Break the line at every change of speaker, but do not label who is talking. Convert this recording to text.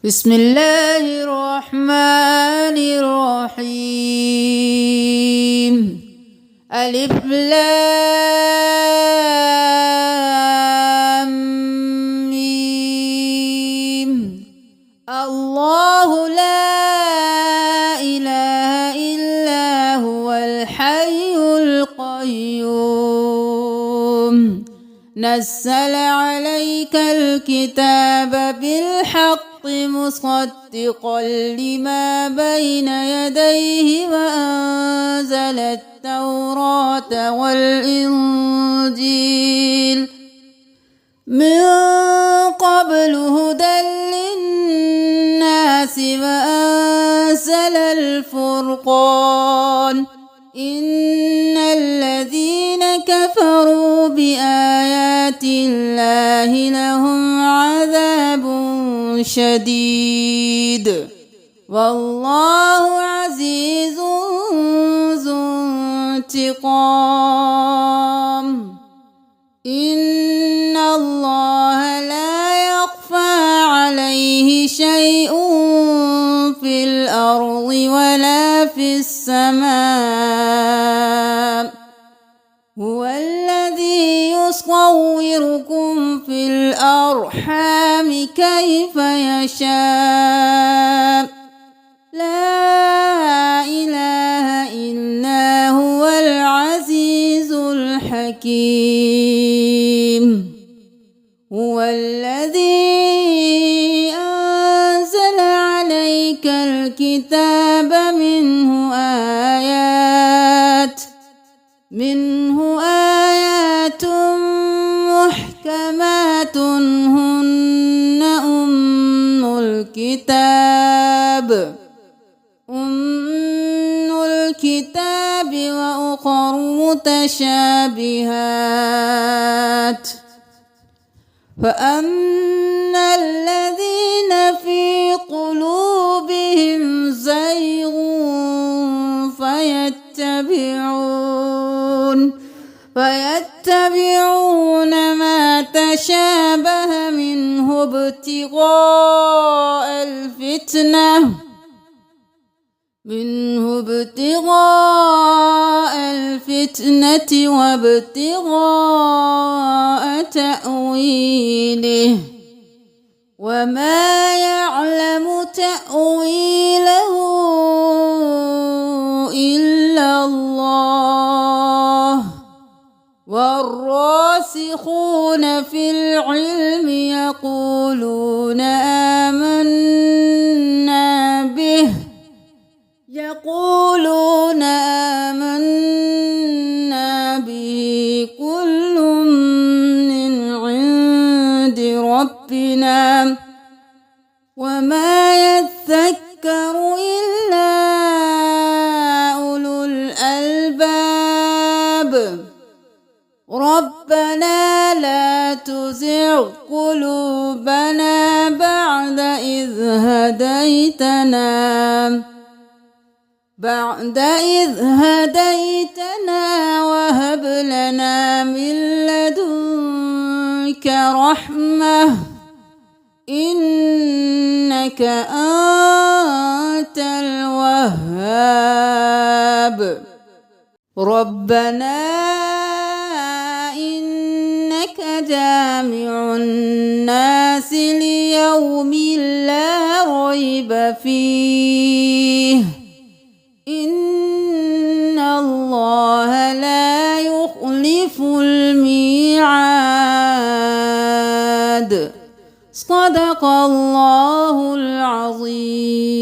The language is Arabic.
بسم الله الرحمن الرحيم. ألف لام ميم. الله لا إله إلا هو الحي القيوم. نزل عليك الكتاب بالحق مصدقا لما بين يديه وأنزل التوراة والإنجيل من قبل هدى للناس وأنزل الفرقان. إن الذين كفروا بآيات الله لهم عذاب شديد والله عزيز ذو انتقام. إن الله لا يخفى عليه شيء في الأرض ولا في السماء. هو الذي يصوركم في الأرحام كيف يشاء. لا إله إلا هو العزيز الحكيم. هو الذي أنزل عليك الكتاب منه آيات محكمات هن أم الكتاب وأخر متشابهات. فأما الذين في قلوبهم زيغ فيتبعون ما تشابه منه ابتغاء الفتنة وابتغاء تأويله وما يعلم تأويله إلا الله والراسخون في العلم يقولون آمنا به كل من عند ربنا وما يذكر إلا أولو الألباب. ربنا لا تزغ قلوبنا بعد إذ هديتنا وهب لنا من لدنك رحمة إنك أنت الوهاب. ربنا إنك جامع الناس ليوم لا ريب فيه. إن الله لا يخلف الميعاد. صدق الله العظيم.